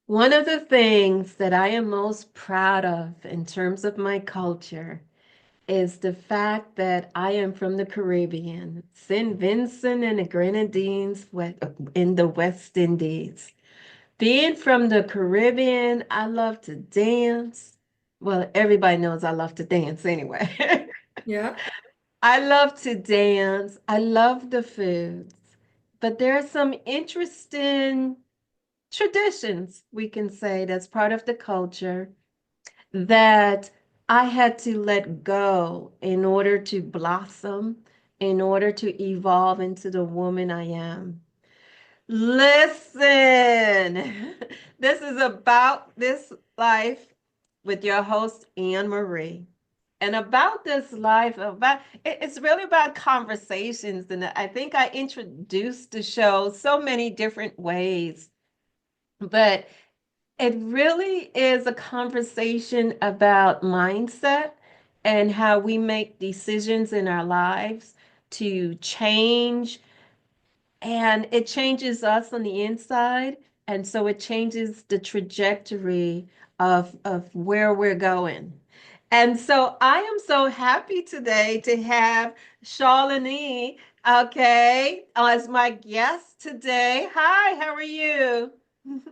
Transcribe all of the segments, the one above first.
One of the things that I am most proud of in terms of my culture is the fact that I am from the Caribbean, St. Vincent and the Grenadines in the West Indies. Being from the Caribbean, I love to dance. Well, everybody knows I love to dance anyway. Yeah. I love to dance. I love the foods. But there are some interesting traditions, we can say, that's part of the culture that I had to let go in order to blossom, in order to evolve into the woman I am. Listen, this is about this life with your host, Anne Marie. And about this life, it's really about conversations. And I think I introduced the show so many different ways, but it really is a conversation about mindset and how we make decisions in our lives to change, and it changes us on the inside. And so it changes the trajectory of where we're going. And so I am so happy today to have Shalini, okay, as my guest today. Hi, how are you?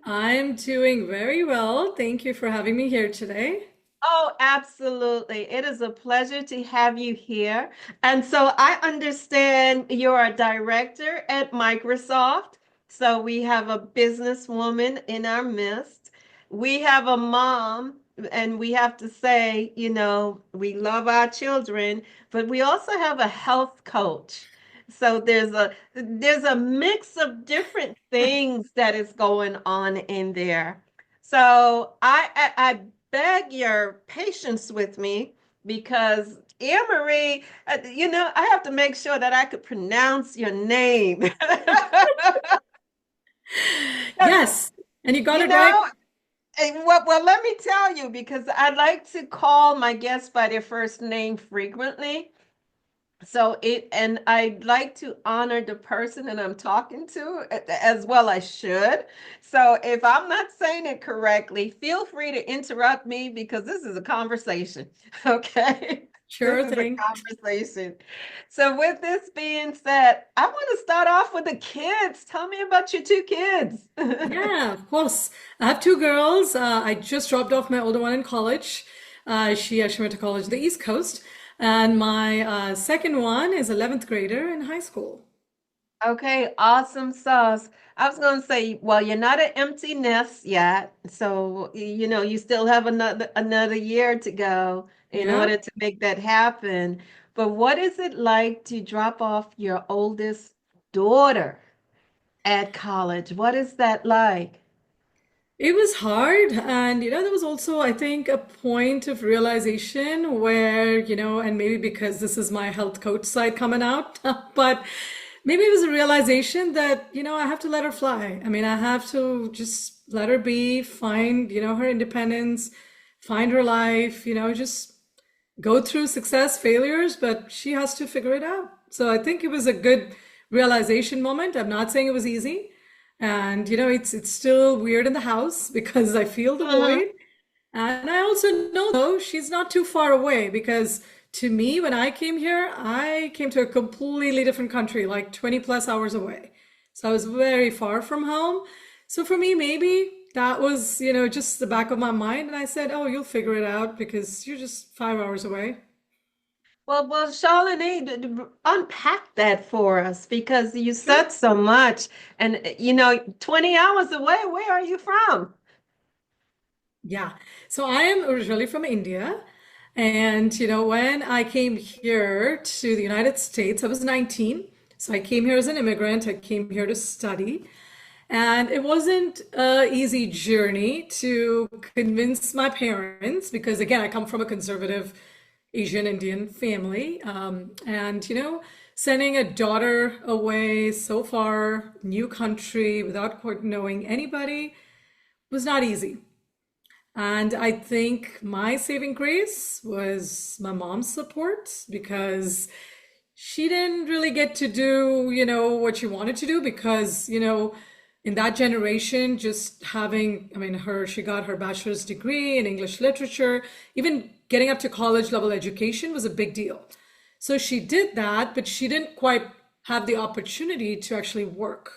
I'm doing very well. Thank you for having me here today. Oh, absolutely. It is a pleasure to have you here. And so I understand you're a director at Microsoft. So we have a businesswoman in our midst. We have a mom, and we have to say, we love our children, but we also have a health coach. So there's a mix of different things that is going on in there. So I beg your patience with me because Anne Marie, I have to make sure that I could pronounce your name. Yes, and you got You it right. know, well, let me tell you, because I like to call my guests by their first name frequently. And I'd like to honor the person that I'm talking to as well I should. So if I'm not saying it correctly, feel free to interrupt me because this is a conversation. Okay. This Sure is a thing. conversation. So with this being said, I want to start off with the kids. Tell me about your two kids. Yeah, of course. I have two girls. I just dropped off my older one in college. She actually went to college on the East Coast. And my second one is 11th grader in high school. Okay, awesome sauce. I was going to say, well, you're not an empty nest yet, so you still have another year to go in Yeah. order to make that happen. But what is it like to drop off your oldest daughter at college? What is that like? It was hard. And, there was also, I think, a point of realization where, and maybe because this is my health coach side coming out, but maybe it was a realization that, I have to let her fly. I mean, I have to just let her be, find, her independence, find her life, just go through success, failures, but she has to figure it out. So I think it was a good realization moment. I'm not saying it was easy. And it's still weird in the house because I feel the Mhm. void. And I also know though she's not too far away because to me when I came here, I came to a completely different country, like 20 plus hours away. So I was very far from home. So for me, maybe that was, just the back of my mind. And I said, oh, you'll figure it out because you're just 5 hours away. Well, Charlene, unpack that for us because you Sure. said so much, and 20 hours away, where are you from? Yeah. So I am originally from India. And, when I came here to the United States, I was 19. So I came here as an immigrant. I came here to study. And it wasn't an easy journey to convince my parents because, again, I come from a conservative Asian Indian family. And, sending a daughter away so far, new country, without quite knowing anybody was not easy. And I think my saving grace was my mom's support because she didn't really get to do, what she wanted to do because, in that generation, just having, I mean, she got her bachelor's degree in English literature, even getting up to college level education was a big deal. So she did that, but she didn't quite have the opportunity to actually work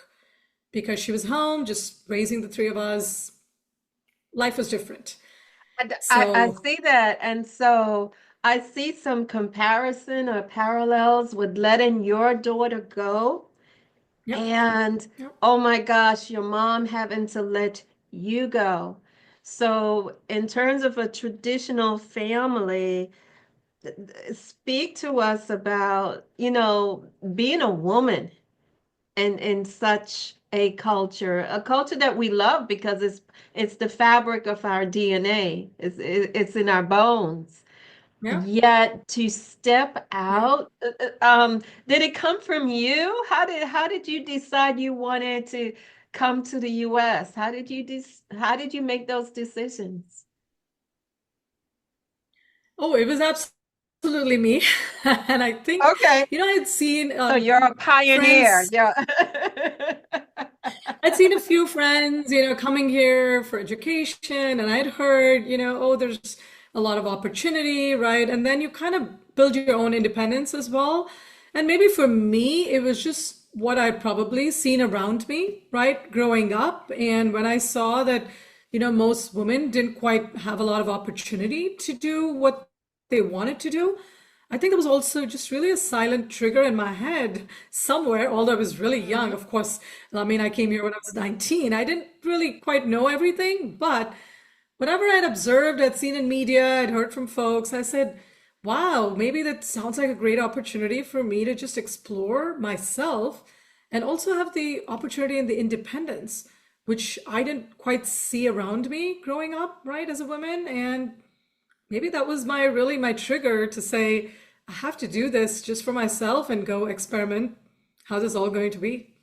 because she was home just raising the three of us. Life was different. And I So, see that. And so I see some comparison or parallels with letting your daughter go. yep, And yep, oh my gosh, your mom having to let you go. So, in terms of a traditional family, speak to us about, being a woman in such a culture that we love because it's the fabric of our DNA. It's in our bones. yep, Yet to step yep. out, did it come from you? How did you decide you wanted to come to the US? How did you make those decisions? Oh, it was absolutely me. And I think, Okay, I'd seen so you're a pioneer. friends, Yeah. I'd seen a few friends, coming here for education, and I'd heard, oh, there's a lot of opportunity, right? And then you kind of build your own independence as well. And maybe for me, it was just what I'd probably seen around me, right, growing up. And when I saw that, most women didn't quite have a lot of opportunity to do what they wanted to do, I think there was also just really a silent trigger in my head somewhere, although I was really young, Mhm. of course. I mean, I came here when I was 19. I didn't really quite know everything, but whatever I'd observed, I'd seen in media, I'd heard from folks, I said, wow, maybe that sounds like a great opportunity for me to just explore myself and also have the opportunity and the independence, which I didn't quite see around me growing up, right, as a woman. And maybe that was my trigger to say, I have to do this just for myself and go experiment how this all going to be.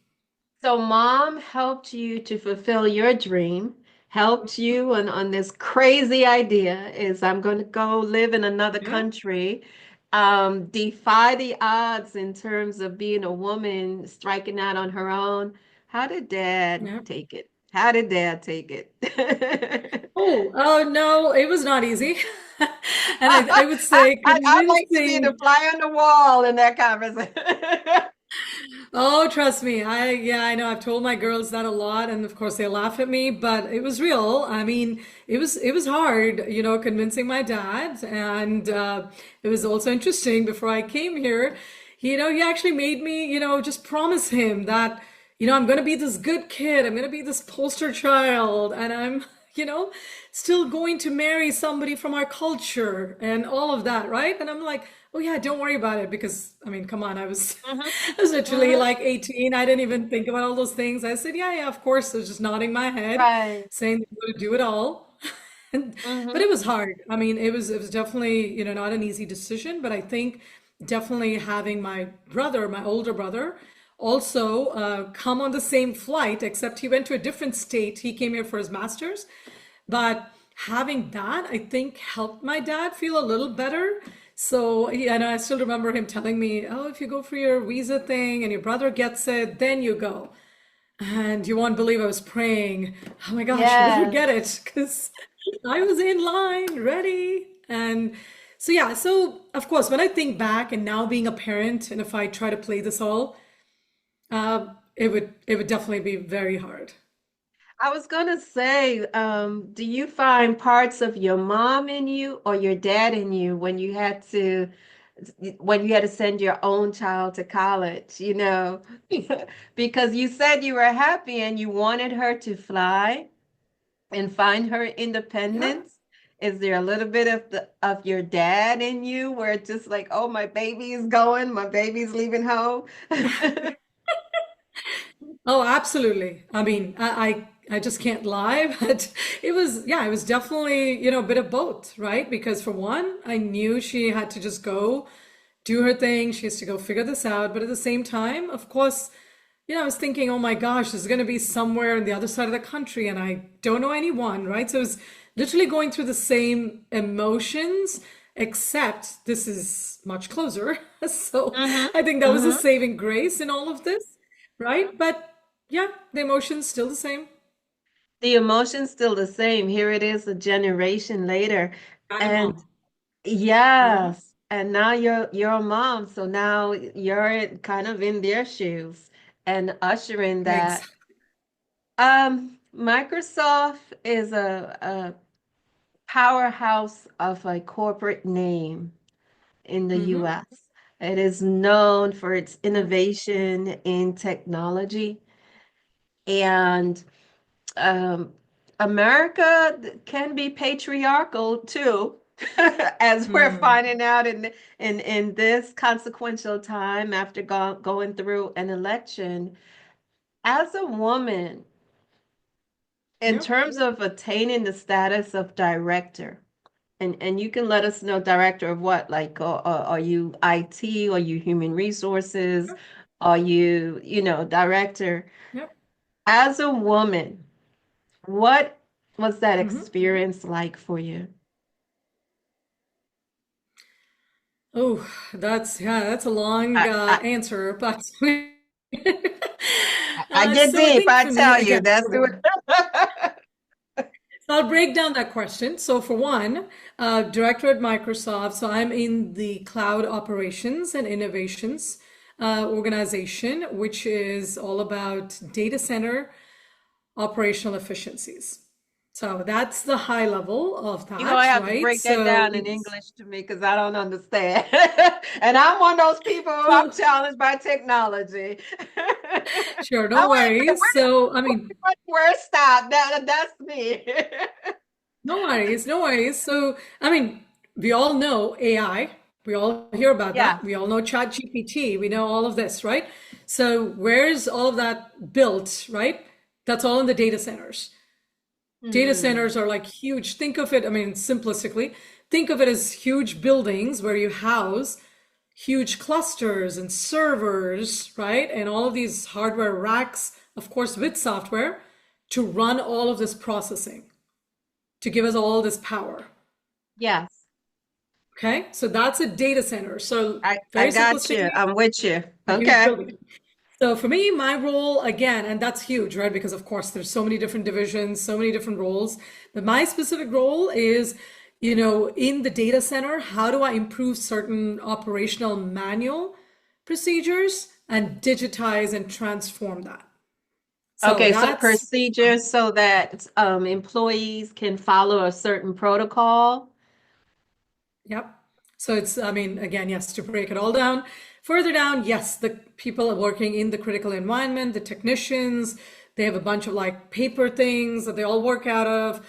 So mom helped you to fulfill your dream, helped you on this crazy idea is I'm going to go live in another Yeah, country, defy the odds in terms of being a woman striking out on her own. How did dad yeah. take it? How did dad take it? Oh no, it was not easy. And I would I, say I like to be the convincing. fly on the wall in that conversation. Oh, trust me. Yeah, I know. I've told my girls that a lot, and of course they laugh at me, but it was real. I mean, it was hard, convincing my dad, and it was also interesting. Before I came here, he actually made me, just promise him that, I'm gonna be this good kid. I'm gonna be this poster child, and I'm, you know, still going to marry somebody from our culture and all of that, right? And I'm like, oh yeah, don't worry about it because I mean, come on, I was Mhm, I was literally mhm. like 18. I didn't even think about all those things. I said, yeah, yeah, of course. I was just nodding my head, Right. saying that I'm going to do it all. And, but Mhm. it was hard. I mean, it was definitely, not an easy decision, but I think definitely having my brother, my older brother, also come on the same flight, except he went to a different state. He came here for his master's. But having that, I think, helped my dad feel a little better. So, and I still remember him telling me, oh, if you go for your visa thing and your brother gets it, then you go. And you won't believe I was praying, oh my gosh, let her Yes. get it, because I was in line, ready. And so, yeah, so of course, when I think back and now being a parent, and if I try to play this all, it would definitely be very hard. I was gonna say, do you find parts of your mom in you or your dad in you when you had to send your own child to college, Because you said you were happy and you wanted her to fly and find her Yeah. independence. Is there a little bit of your dad in you where it's just like, oh, my baby is going, my baby's leaving home? Oh, absolutely. I mean, I just can't lie, but it was definitely, a bit of both, right? Because for one, I knew she had to just go do her thing. She has to go figure this out. But at the same time, of course, I was thinking, oh my gosh, this is going to be somewhere on the other side of the country and I don't know anyone, right? So it was literally going through the same emotions, except this is much closer. So Mm-hmm. I think that was a Mm-hmm. saving grace in all of this, right? But Yeah, the emotion's still the same. The emotion's still the same. Here it is a generation later. I'm a And mom. Mhm. yes, and now you're a mom, so now you're kind of in their shoes and ushering that. Exactly. Microsoft is a powerhouse of a corporate name in the Hmm. US. It is known for its Yeah. innovation in technology and um, America can be patriarchal too, as we're Mm. finding out in this consequential time after going through an election. As a woman, in Yep. terms of attaining the status of director, and you can let us know director of what, like, are you IT, are you human resources, Yep. are you, director? Yep. As a woman, what was that Hmm. experience like for you? Oh, that's a long I, I, answer, but I get so I deep, think I for me, tell you. again, That's for what. one, so I'll break down that question. So for one, director at Microsoft, so I'm in the cloud operations and innovations organization, which is all about data center operational efficiencies. So that's the high level of You're gonna that, have to right? break that So down in it's English to me because I don't understand. And I'm one of those people who I'm so challenged by technology. sure, I no wait, worries. So I mean, where stop? That's me. no worries, no worries. So, I mean, we all know AI. We all hear about Yeah. that. We all know ChatGPT. We know all of this, right? So, where's all of that built, right? That's all in the data centers. Data Hmm. centers are like huge. Think of it, I mean, simplistically, think of it as huge buildings where you house huge clusters and servers, right? And all of these hardware racks, of course, with software to run all of this processing, to give us all this power. Yes. Okay, so that's a data center. So I very got you. simplistically, I'm with you. a huge Okay. building. So for me, my role again, and that's huge, right? Because of course there's so many different divisions, so many different roles. But my specific role is, in the data center, how do I improve certain operational manual procedures and digitize and transform that? So Okay, so that's, procedures so that employees can follow a certain protocol. yep. So it's, I mean, again, yes, to break it all down. Further down, yes, the people working in the critical environment, the technicians, they have a bunch of like paper things that they all work out of.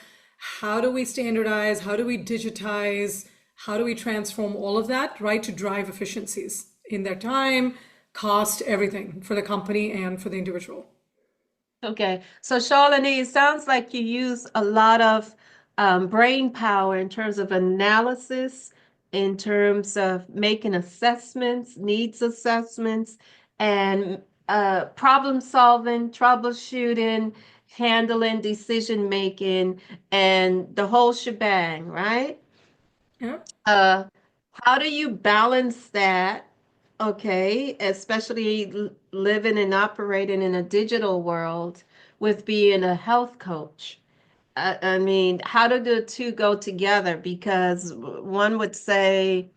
How do we standardize? How do we digitize? How do we transform all of that, right, to drive efficiencies in their time, cost, everything for the company and for the individual? Okay, so Shalini, it sounds like you use a lot of brain power in terms of analysis, in terms of making assessments, needs assessments, and problem solving, troubleshooting, handling, decision making, and the whole shebang, right? Yep. Uh, how do you balance that? Okay, especially living and operating in a digital world with being a health coach. I mean, how do the two go together? Because one would say,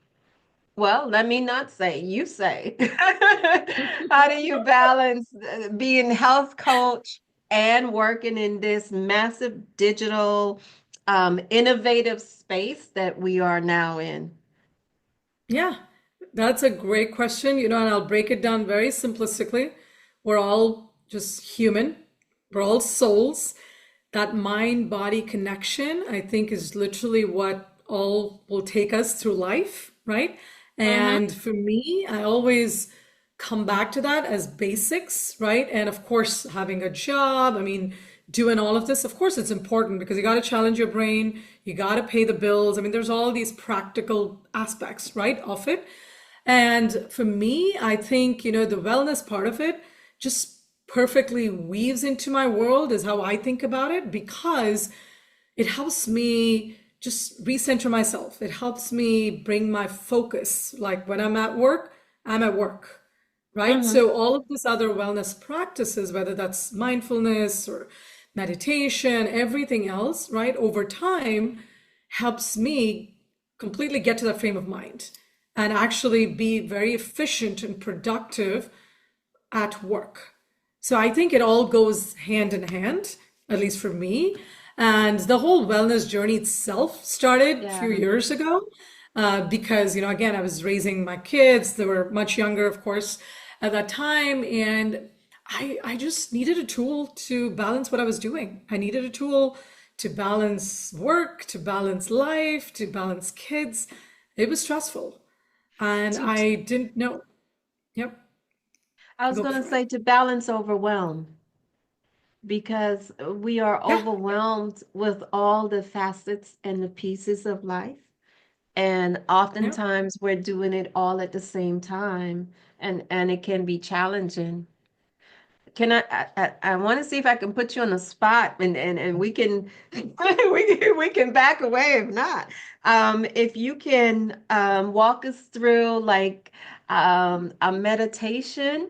well, let me not say, you say. How do you balance being health coach and working in this massive digital, innovative space that we are now in? Yeah, that's a great question, and I'll break it down very simplistically. We're all just human, we're all souls. That mind body connection, I think, is literally what all will take us through life, right? Mm-hmm. And for me, I always come back to that as basics, right? And of course, having a job, I mean, doing all of this, of course, it's important because you got to challenge your brain, you got to pay the bills. I mean, there's all these practical aspects, right, of it. And for me, I think, the wellness part of it just perfectly weaves into my world, is how I think about it, because it helps me just recenter myself. It helps me bring my focus. Like when I'm at work, I'm at work. right? Mm-hmm. So all of these other wellness practices, whether that's mindfulness or meditation, everything else, right, over time helps me completely get to that frame of mind and actually be very efficient and productive at work. So I think it all goes hand in hand, at least for me. And the whole wellness journey itself started a few Yeah. years ago because, again, I was raising my kids. They were much younger, of course, at that time. And I just needed a tool to balance what I was doing. I needed a tool to balance work, to balance life, to balance kids. It was stressful. And To, I didn't know. Yep, I was go going to for it. say to balance overwhelm because we are Yeah. overwhelmed with all the facets and the pieces of life. And Yeah. oftentimes we're doing it all at the same time, and it can be challenging. Can I want to see if I can put you on the spot, and we can we can back away if not. If you can walk us through like a meditation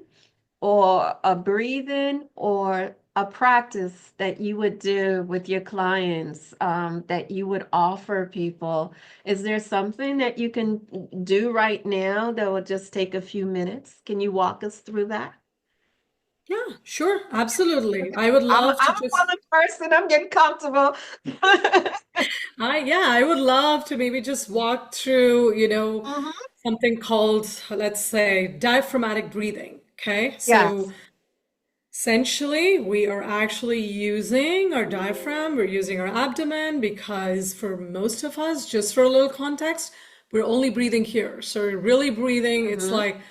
or a breathing or a practice that you would do with your clients, that you would offer people. Is there something that you can do right now that will just take a few minutes? Can you walk us through that? Yeah, sure. Absolutely. I would I'm love to I'm a just, willing person. I'm getting comfortable. yeah, I would love to maybe just walk through, Mhm. something called, let's say, diaphragmatic breathing. Okay. So Yes. essentially, we are actually using our diaphragm, we're using our abdomen because for most of us, just for a little context, we're only breathing here. So we're really breathing, it's Hmm. like,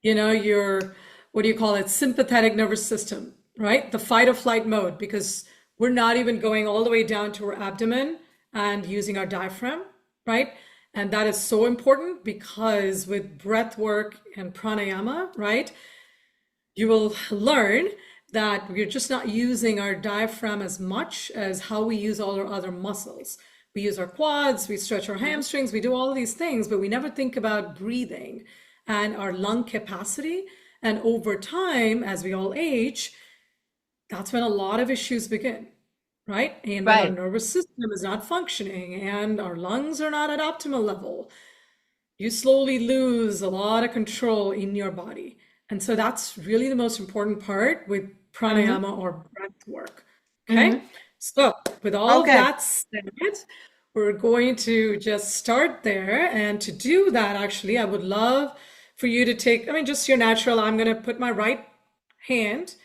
your, what do you call it, sympathetic nervous system, right? The fight or flight mode, because we're not even going all the way down to our abdomen and using our diaphragm, right? And that is so important because with breath work and pranayama, right? You will learn that we're just not using our diaphragm as much as how we use all our other muscles. We use our quads, we stretch our Hmm. hamstrings, we do all of these things, but we never think about breathing and our lung capacity. And over time, as we all age, that's when a lot of issues begin, right? And when our Right. nervous system is not functioning and our lungs are not at optimal level, you slowly lose a lot of control in your body. And so that's really the most important part with Hmm. pranayama or breath work. Okay. Hmm. So, with all of Okay. that said, we're going to just start there. And to do that, actually, I would love for you to take, I mean, just your natural, I'm going to put my hand,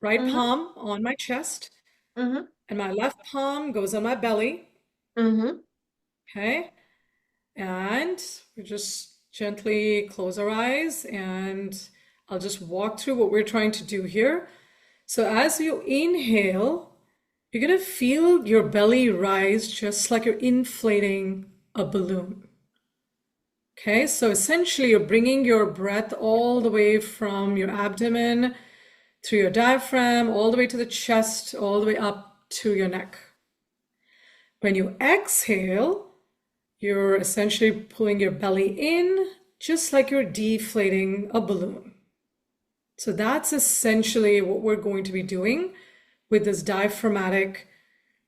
right Hmm. palm on my chest, Hmm. and my left palm goes on my belly. Hmm. Okay. And we just gently close our eyes and I'll just walk through what we're trying to do here. So as you inhale, you're going to feel your belly rise just like you're inflating a balloon. Okay, so essentially you're bringing your breath all the way from your abdomen through your diaphragm, all the way to the chest, all the way up to your neck. When you exhale, you're essentially pulling your belly in, just like you're deflating a balloon. So that's essentially what we're going to be doing with this diaphragmatic,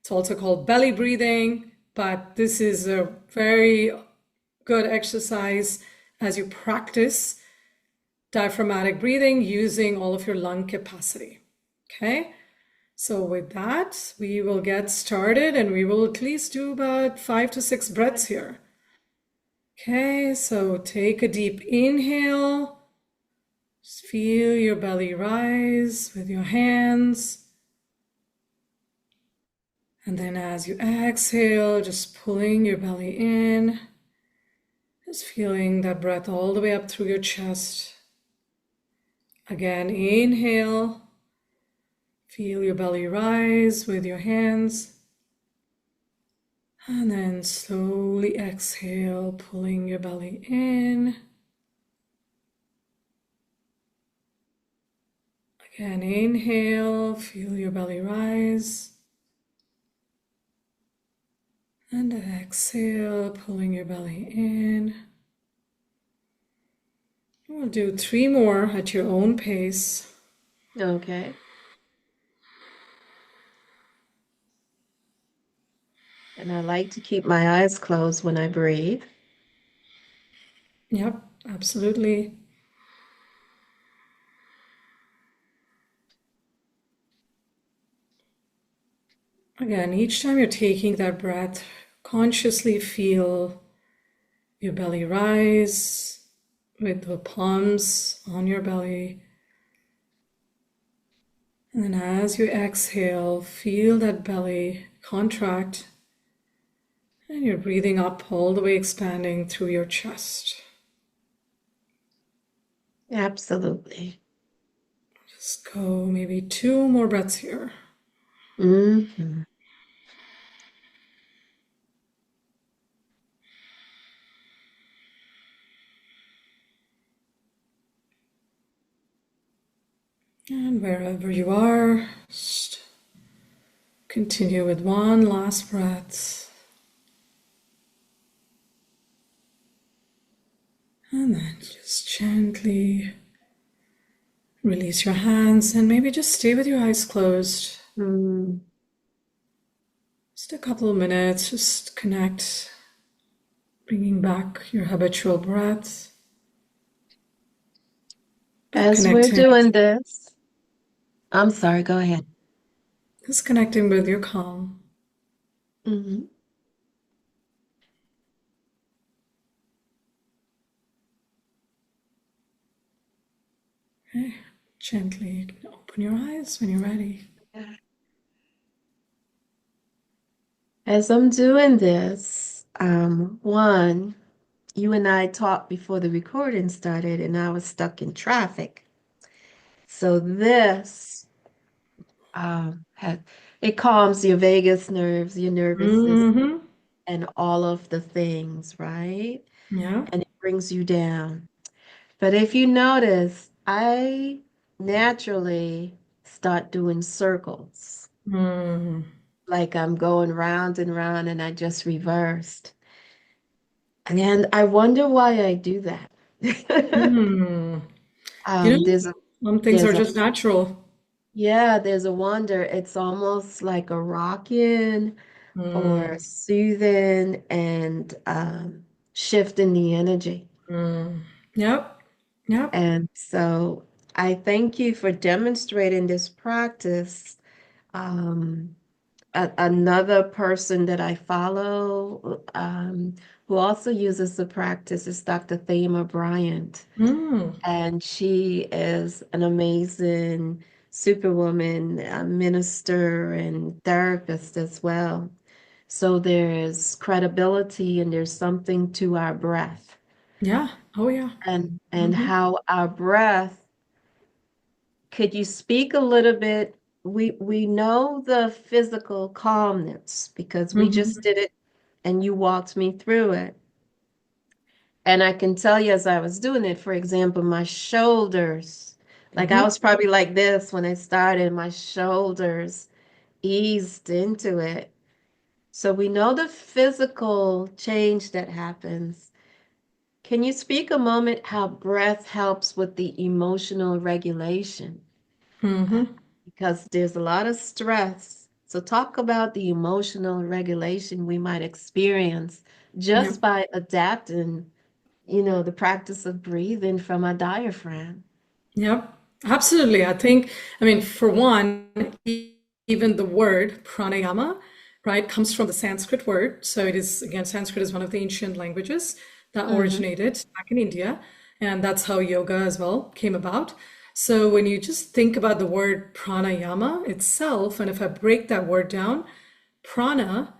it's also called belly breathing, but this is a very good exercise as you practice diaphragmatic breathing using all of your lung capacity. Okay? So with that, we will get started and we will at least do about 5 to 6 breaths here. Okay, so take a deep inhale. Just feel your belly rise with your hands. And then as you exhale, just pulling your belly in. Just feeling that breath all the way up through your chest. Again, inhale. Feel your belly rise with your hands. And then slowly exhale, pulling your belly in. Again, inhale, feel your belly rise. And exhale, pulling your belly in. We'll do three more at your own pace. Okay. And I like to keep my eyes closed when I breathe. Yep, absolutely. Again, each time you're taking that breath, consciously feel your belly rise with the palms on your belly. And then as you exhale, feel that belly contract and you're breathing up all the way expanding through your chest. Absolutely. Just go maybe two more breaths here. Hmm. And wherever you are, just continue with one last breath. And then just gently release your hands and maybe just stay with your eyes closed. Mm. Just a couple of minutes, just connect, bringing back your habitual breath, As we're connecting, doing this, I'm sorry, go ahead. just connecting with your calm. Hmm. Okay. Gently open your eyes when you're ready. As I'm doing this, one, you and I talked before the recording started, and I was stuck in traffic. So this has it calms your vagus nerves, your nervous system, Mm-hmm. and all of the things, right? Yeah. And it brings you down. But if you notice, I naturally start doing circles, Mm. like I'm going round and round, and I just reversed. And I wonder why I do that. Mm. You Um, know, there's a some things are there's a just natural. yeah, there's a wonder. It's almost like a rocking Mm. or soothing and shifting the energy. Mm. Yep. Yep. And so I thank you for demonstrating this practice. Um, Another person that I follow who also uses the practice is Dr. Thema Bryant. Mm. And she is an amazing superwoman, a minister, and therapist as well. So there is credibility and there's something to our breath Yeah. Oh, yeah. and Mm-hmm. how our breath, could you speak a little bit? We know the physical calmness because we Mm-hmm. just did it and you walked me through it. And I can tell you as I was doing it, for example, my shoulders, like I Mm-hmm. was probably like this when I started, my shoulders eased into it. So we know the physical change that happens. Can you speak a moment how breath helps with the emotional regulation? Uh, Mm-hmm. Because there's a lot of stress. So talk about the emotional regulation we might experience Yep. just by adapting, the practice of breathing from a diaphragm. Yep, absolutely. I mean, for one, even the word pranayama, right, comes from the Sanskrit word. So it is, again, Sanskrit is one of the ancient languages that Hmm. originated back in India. And that's how yoga as well came about. So when you just think about the word pranayama itself, and if I break that word down, prana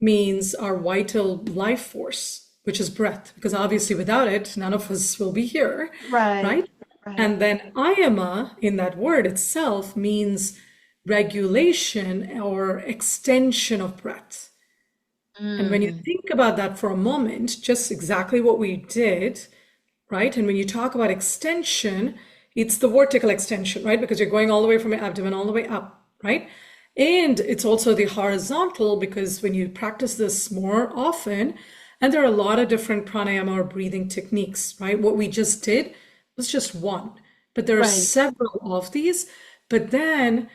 means our vital life force, which is breath, because obviously without it, none of us will be here, Right, right? right. And then ayama in that word itself means regulation or extension of breath. And when you Mm, think about that for a moment, just exactly what we did, right? And when you talk about extension, it's the vertical extension, right? Because you're going all the way from your abdomen all the way up, right? And it's also the horizontal because when you practice this more often, and there are a lot of different pranayama or breathing techniques, right? What we just did It's just one, but there are Right. several of these. But then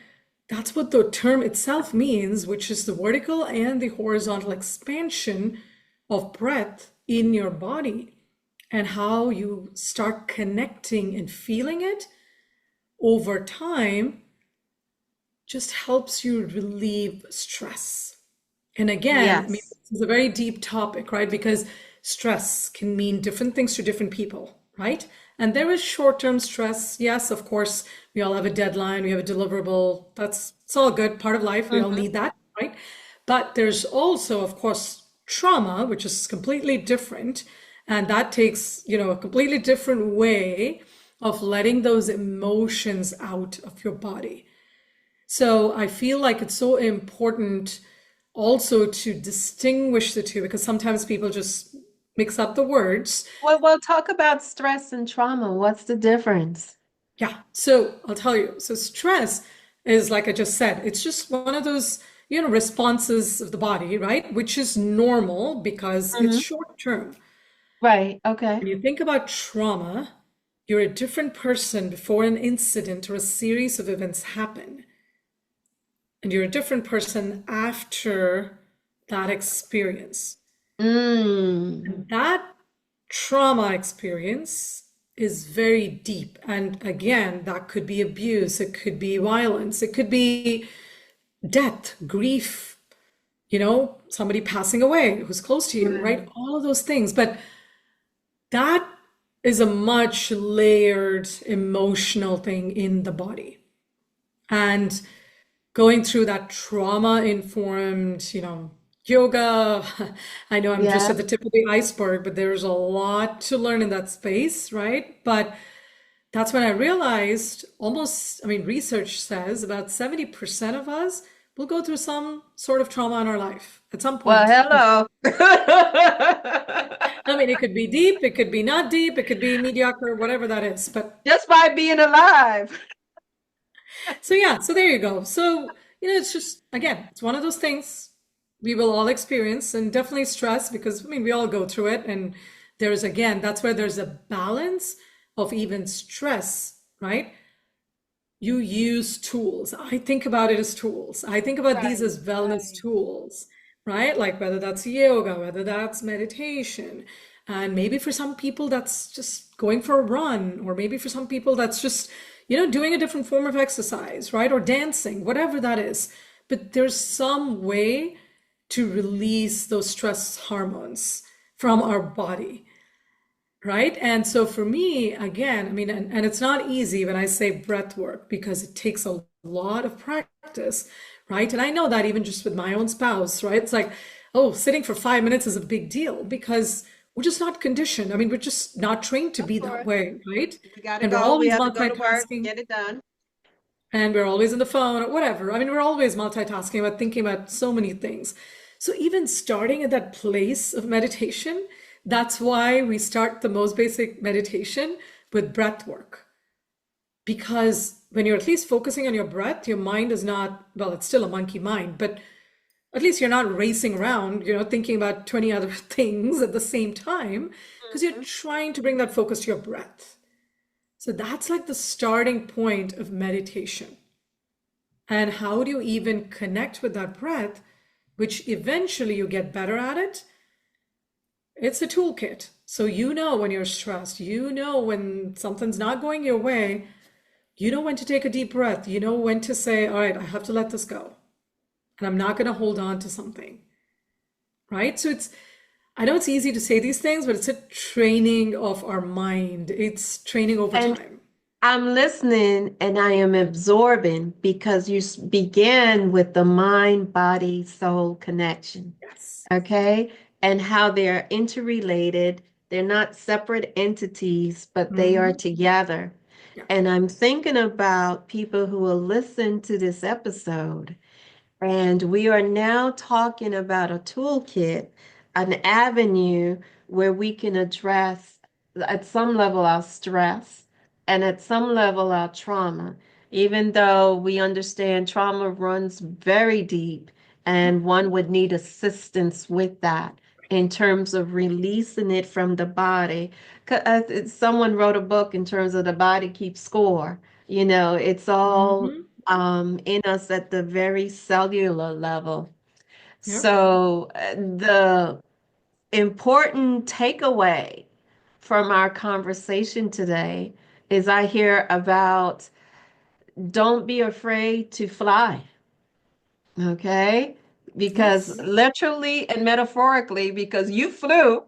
that's what the term itself means, which is the vertical and the horizontal expansion of breath in your body and how you start connecting and feeling it over time just helps you relieve stress. And again, I mean, Yes. this is a very deep topic, right? Because stress can mean different things to different people, right? And there is short-term stress. Yes, of course, we all have a deadline, we have a deliverable. That's it's all good, part of life. We all Hmm. need that, right? But there's also, of course, trauma, which is completely different. And that takes, a completely different way of letting those emotions out of your body. So I feel like it's so important also to distinguish the two because sometimes people just mix up the words. Well, talk about stress and trauma. What's the difference? Yeah. So I'll tell you. So stress is like I just said, it's just one of those, responses of the body, right? Which is normal because it's Hmm. short term. Right. Okay. When you think about trauma, you're a different person before an incident or a series of events happen. And you're a different person after that experience. Mm. And that trauma experience is very deep. And again, that could be abuse, it could be violence, it could be death, grief, somebody passing away who's close to you, right? Right. All of those things. But that is a much layered emotional thing in the body. And going through that trauma informed, yoga. I know I'm just Yeah. at the tip of the iceberg, but there's a lot to learn in that space, right? But that's when I realized almost, I mean, research says about 70% of us will go through some sort of trauma in our life at some Well, point. hello. I mean, it could be deep, it could be not deep, it could be mediocre, whatever that is. But Just by being alive. so yeah, so there you go. So, it's just again, it's one of those things we will all experience and definitely stress because I mean we all go through it and there's again, that's where there's a balance of even stress, right? You use tools. I think about it as tools. I think about these Right. as wellness Right. tools, right? Like whether that's yoga, whether that's meditation. And maybe for some people that's just going for a run, or maybe for some people that's just, doing a different form of exercise, right? Or dancing, whatever that is. But there's some way to release those stress hormones from our body. Right. And so for me, again, I mean, and it's not easy when I say breath work because it takes a lot of practice. Right. And I know that even just with my own spouse, right? It's like, oh, sitting for 5 minutes is a big deal because we're just not conditioned. I mean, we're just not trained to Of be that course. way. Right. We got to And we're go. We always have to go to work, multitasking get it done. and we're always on the phone or whatever. I mean, we're always multitasking about thinking about so many things. So even starting at that place of meditation, that's why we start the most basic meditation with breath work. Because when you're at least focusing on your breath, your mind is not, well, it's still a monkey mind, but at least you're not racing around, thinking about 20 other things at the same time, because you're Mhm. trying to bring that focus to your breath. So that's like the starting point of meditation. And how do you even connect with that breath, which eventually you get better at it? It's a toolkit. So you know when you're stressed, you know when something's not going your way, you know when to take a deep breath, you know when to say, all right, I have to let this go. And I'm not going to hold on to something, right? So I know it's easy to say these things, but it's a training of our mind. It's training over And time. I'm listening and I am absorbing because you began with the mind, body, soul connection. Yes. Okay? And how they're interrelated. They're not separate entities, but they are Mhm. together. Yeah. And I'm thinking about people who will listen to this episode. And we are now talking about a toolkit, an avenue where we can address at some level our stress and at some level our trauma, even though we understand trauma runs very deep Yeah. and one would need assistance with that. in terms of releasing it from the body. Someone wrote a book in terms of the body keeps score. It's all Hmm. in us at the very cellular level. Yep. So, the important takeaway from our conversation today is I hear about don't be afraid to fly, okay? Because Yes. literally and metaphorically, because you flew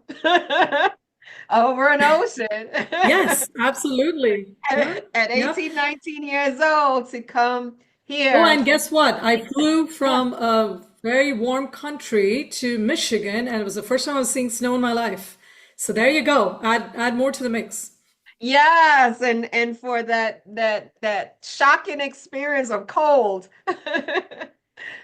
over an ocean Yes, absolutely. Yeah. at Yeah. 18, 19 years old to come Oh, here and for guess what? I flew from a very warm country to Michigan, and it was the first time I was seeing snow in my life. So there you go. Add more to the mix. yes, and for that shocking experience of cold.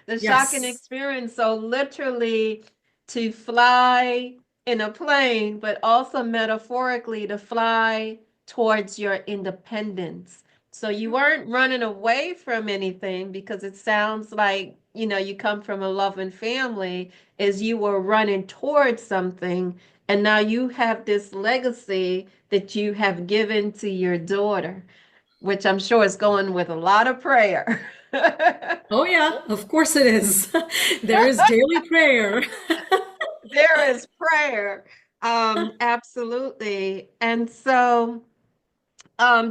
The shocking Yes. experience. So literally to fly in a plane, but also metaphorically to fly towards your independence. So you weren't running away from anything because it sounds like, you come from a loving family, as you were running towards something, and now you have this legacy that you have given to your daughter, which I'm sure is going with a lot of prayer. Oh, yeah, of course it is. There is daily prayer. There is prayer. Absolutely. And so,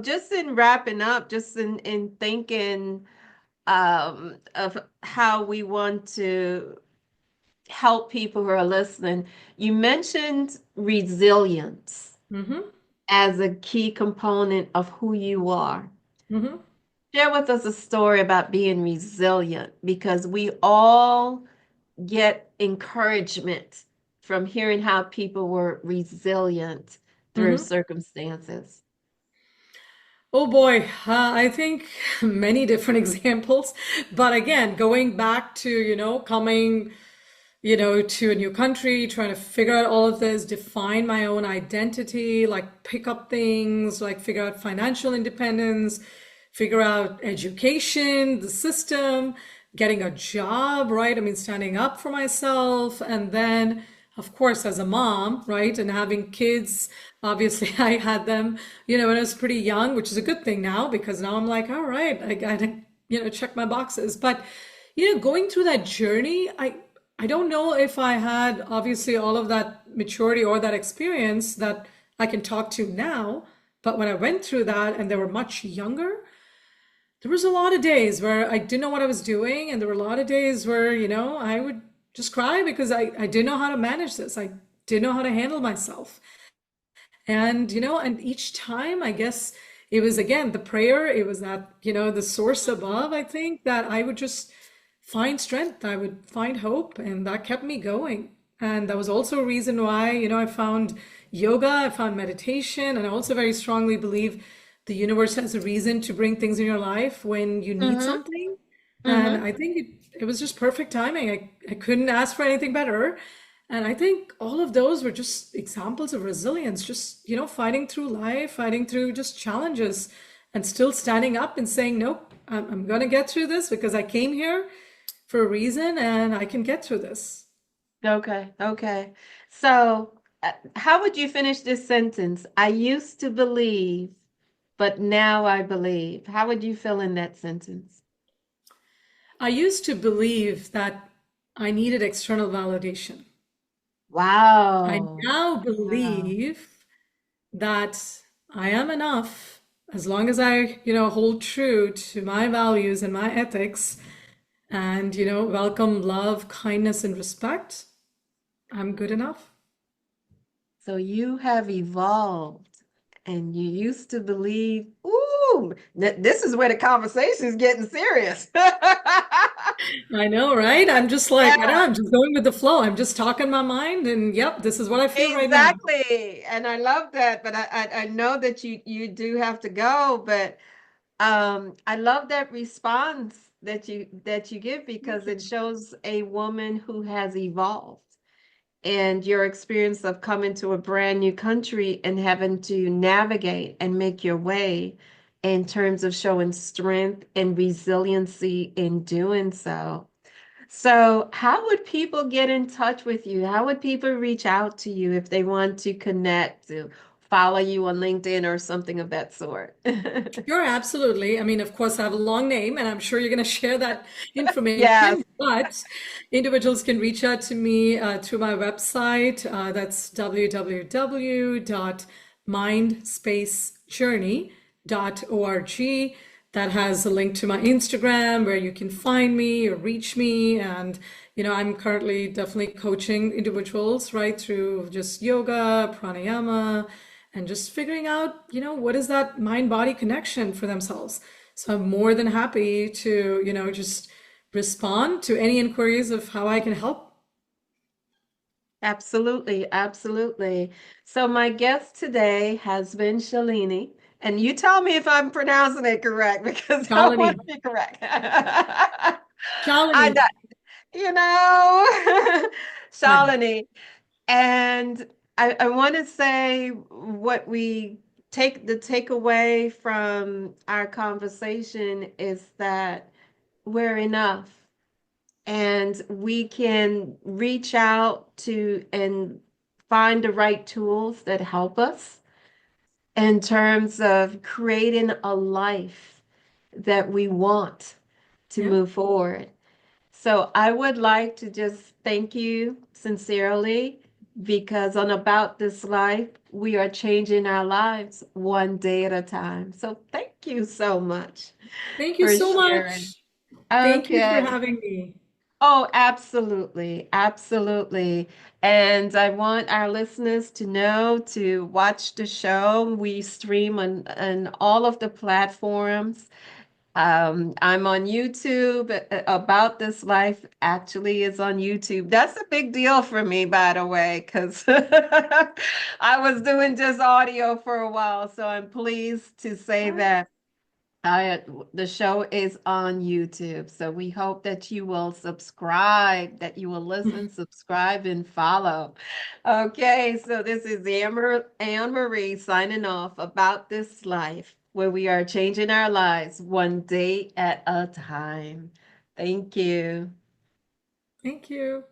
just in wrapping up, just in thinking of how we want to help people who are listening, you mentioned resilience Hmm. as a key component of who you are. Hmm. Share with us a story about being resilient because we all get encouragement from hearing how people were resilient through Hmm. circumstances. Oh boy, I think many different examples. But again, going back to, coming, to a new country, trying to figure out all of this, define my own identity, like pick up things, like figure out financial independence, figure out education, the system, getting a job, right? I mean, standing up for myself. And then, of course, as a mom, right? And having kids, obviously, I had them, when I was pretty young, which is a good thing now because now I'm like, all right, I gotta, check my boxes. But, going through that journey, I don't know if I had obviously all of that maturity or that experience that I can talk to now. But when I went through that and they were much younger, there was a lot of days where I didn't know what I was doing. And there were a lot of days where, I would just cry because I didn't know how to manage this. I didn't know how to handle myself. And, and each time, I guess it was again the prayer, it was that, the source above, I think, that I would just find strength, I would find hope, and that kept me going. And that was also a reason why, I found yoga, I found meditation, and I also very strongly believe the universe has a reason to bring things in your life when you need Mm-hmm. something. And Mm-hmm. I think it was just perfect timing. I couldn't ask for anything better. And I think all of those were just examples of resilience, just, fighting through life, fighting through just challenges, and still standing up and saying, nope, I'm going to get through this because I came here for a reason and I can get through this. Okay. Okay. So, how would you finish this sentence? I used to believe, but now I believe. How would you fill in that sentence? I used to believe that I needed external validation. I Wow. now Wow. believe that I am enough as long as I, hold true to my values and my ethics and, welcome love, kindness, and respect. I'm good enough. So you have evolved and you used to believe, ooh, this is where the conversation is getting serious. I know, right? I'm just like, I know, Yeah, I'm just going with the flow. I'm just talking my mind, and yep, this is what I feel right now. exactly. And I love that, but I know that you do have to go, but I love that response that you give Thank because it you. shows a woman who has evolved. And your experience of coming to a brand new country and having to navigate and make your way in terms of showing strength and resiliency in doing so. So, how would people get in touch with you? How would people reach out to you if they want to connect, to follow you on LinkedIn or something of that sort? Sure, absolutely. I mean, of course, I have a long name, and I'm sure you're going to share that Yes, information, but individuals can reach out to me through my website. That's www.mindspacejourney.org. That has a link to my Instagram where you can find me or reach me. And, I'm currently definitely coaching individuals, right, through just yoga, pranayama, and just figuring out, what is that mind body connection for themselves. So I'm more than happy to, just respond to any inquiries of how I can help. absolutely, absolutely. So, my guest today has been Shalini, and you tell me if I'm pronouncing it correct because I Shalini, want to be correct. I Shalini, know, you know, fine. Shalini. And I want to say what we take the takeaway from our conversation is that we're enough and we can reach out to and find the right tools that help us in terms of creating a life that we want to Yeah. move forward. So I would like to just thank you sincerely because on About This Life, we are changing our lives one day at a time. So thank you so much Thank you for so sharing. much. Thank you for Okay. having me. Oh, absolutely. Absolutely. And I want our listeners to know to watch the show. We stream on all of the platforms. I'm on YouTube. About This Life actually is on YouTube. That's a big deal for me, by the way, because I was doing just audio for a while. So I'm pleased to say that I, the show is on YouTube. So we hope that you will subscribe, that you will listen, subscribe, and follow. Okay, so this is Anne Marie signing off about this life where we are changing our lives one day at a time. Thank you. Thank you.